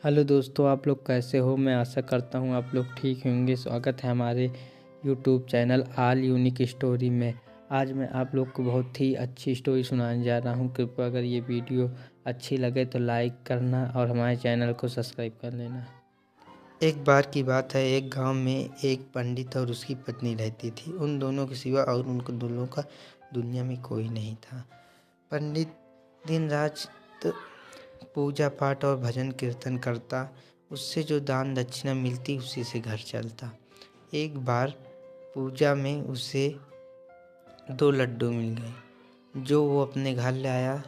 Hello दोस्तों, आप लोग कैसे हो। मैं आशा करता हूँ आप लोग ठीक होंगे। स्वागत है हमारे YouTube channel all unique story में। आज मैं आप लोग को बहुत ही अच्छी स्टोरी सुनाने जा रहा हूँ। कृपया अगर ये वीडियो अच्छी लगे तो लाइक करना और हमारे चैनल को सब्सक्राइब कर लेना। एक बार की बात है, एक गांव में एक पंडित और उसकी पत्नी रहती थी। उन दोनों के सिवा और उनको दोनों का दुनिया में कोई नहीं था। पंडित दिन रात पूजा पाठ और भजन कीर्तन करता। उससे जो दान दक्षिणा मिलती उसी से घर चलता। एक बार पूजा में उसे 2 लड्डू मिल गए जो वो अपने घर ले आया।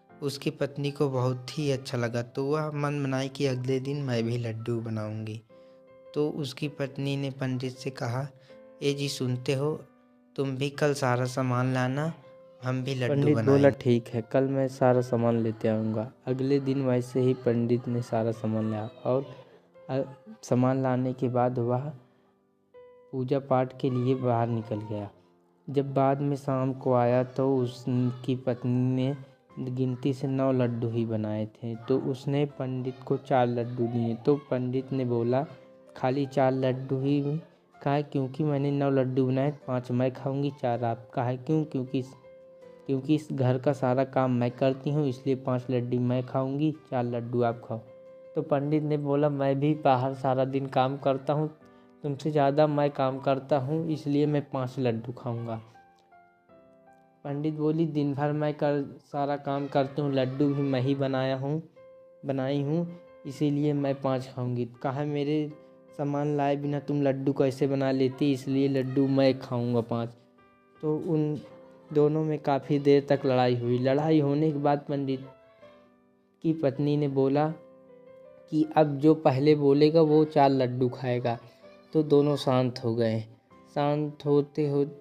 उसकी पत्नी को बहुत ही अच्छा लगा, तो वह मन बनाई कि अगले दिन मैं भी लड्डू बनाऊंगी। तो उसकी पत्नी ने पंडित से कहा, ए जी सुनते हो, तुम भी कल सारा सामान लाना, हम भी लड्डू पंडित बोला, बनाएंगे। ठीक है, कल मैं सारा सामान लेते आऊँगा। अगले दिन वैसे ही पंडित ने सारा सामान लाया और सामान लाने के बाद वह पूजा पाठ के लिए बाहर निकल गया। जब बाद में शाम को आया तो उसकी पत्नी ने गिनती से 9 लड्डू ही बनाए थे। तो उसने पंडित को 4 लड्डू दिए। तो पंडित ने बोला, खाली 4 लड्डू ही कहा, क्योंकि मैंने 9 लड्डू बनाए, 5 मैं खाऊंगी, 4 आप। कहा क्यों? क्योंकि इस घर का सारा काम मैं करती हूँ, इसलिए 5 लड्डू मैं खाऊंगी, 4 लड्डू आप खाओ। तो पंडित ने बोला, मैं भी बाहर सारा दिन काम करता हूँ, तुमसे ज़्यादा मैं काम करता हूँ, इसलिए मैं 5 लड्डू खाऊंगा। पंडित बोली, दिन भर मैं सारा काम करती हूँ, लड्डू भी मैं ही बनाई हूँ, इसीलिए मैं 5 खाऊंगी। कहा, मेरे सामान लाए बिना तुम लड्डू कैसे बना लेती, इसलिए लड्डू मैं खाऊंगा 5। तो उन दोनों में काफ़ी देर तक लड़ाई हुई। लड़ाई होने के बाद पंडित की पत्नी ने बोला कि अब जो पहले बोलेगा वो 4 लड्डू खाएगा। तो दोनों शांत हो गए।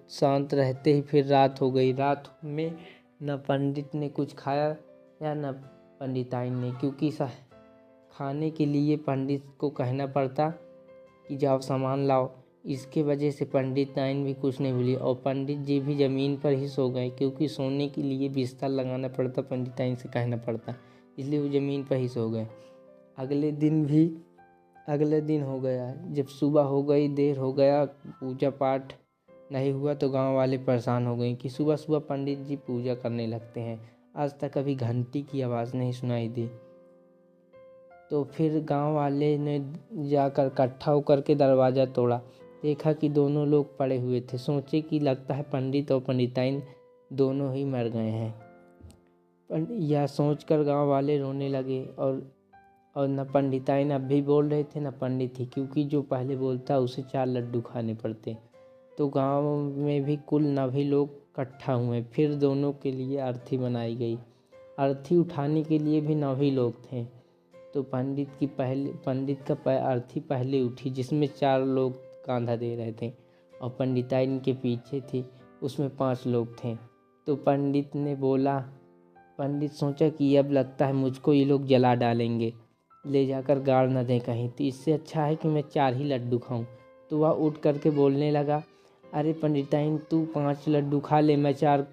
शांत रहते ही फिर रात हो गई। रात में न पंडित ने कुछ खाया या न पंडिताइन ने, क्योंकि खाने के लिए पंडित को कहना पड़ता कि जाओ सामान लाओ। इसके वजह से पंडिताइन भी कुछ नहीं भूली और पंडित जी भी ज़मीन पर ही सो गए, क्योंकि सोने के लिए बिस्तर लगाना पड़ता, पंडिताइन से कहना पड़ता, इसलिए वो ज़मीन पर ही सो गए। अगले दिन हो गया। जब सुबह हो गई, देर हो गया, पूजा पाठ नहीं हुआ तो गांव वाले परेशान हो गए कि सुबह सुबह पंडित जी पूजा करने लगते हैं, आज तक कभी घंटी की आवाज़ नहीं सुनाई दी। तो फिर गांव वाले ने जाकर इकट्ठा होकर के दरवाज़ा तोड़ा। देखा कि दोनों लोग पड़े हुए थे। सोचे कि लगता है पंडित और पंडिताइन दोनों ही मर गए हैं। यह सोचकर गांव वाले रोने लगे और न पंडिताइन अब भी बोल रहे थे न पंडित ही, क्योंकि जो पहले बोलता उसे 4 लड्डू खाने पड़ते। तो गांव में भी कुल 9 लोग इकट्ठा हुए। फिर दोनों के लिए अर्थी बनाई गई। अर्थी उठाने के लिए भी 9 लोग थे। तो पंडित का अर्थी पहले उठी, जिसमें 4 लोग कांधा दे रहे थे, और पंडिताइन के पीछे थी, उसमें 5 लोग थे। तो पंडित सोचा कि अब लगता है मुझको ये लोग जला डालेंगे, ले जाकर गाड़ न दें कहीं, तो इससे अच्छा है कि मैं 4 ही लड्डू खाऊं। तो वह उठ करके बोलने लगा, अरे पंडिताइन तू 5 लड्डू खा ले, मैं 4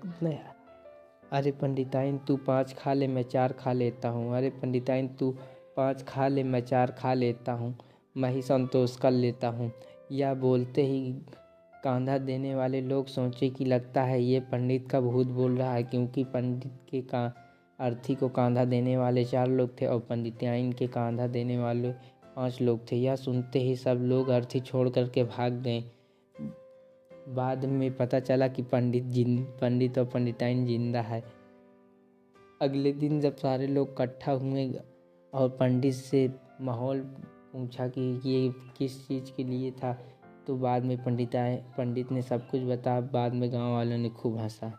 अरे पंडिताइन तू 5 खा ले, मैं 4 खा लेता हूँ। अरे पंडिताइन तू 5 खा ले, मैं 4 खा लेता हूँ, मैं ही संतोष कर लेता हूँ। यह बोलते ही कांधा देने वाले लोग सोचे कि लगता है ये पंडित का भूत बोल रहा है, क्योंकि पंडित के अर्थी को कांधा देने वाले 4 लोग थे और पंडिताइन के कांधा देने वाले 5 लोग थे। यह सुनते ही सब लोग अर्थी छोड़ करके भाग गए। बाद में पता चला कि पंडित और पंडिताइन जिंदा है। अगले दिन जब सारे लोग इकट्ठा हुए और पंडित से माहौल पूछा कि ये किस चीज़ के लिए था, तो बाद में पंडित ने सब कुछ बताया। बाद में गांव वालों ने खूब हंसा।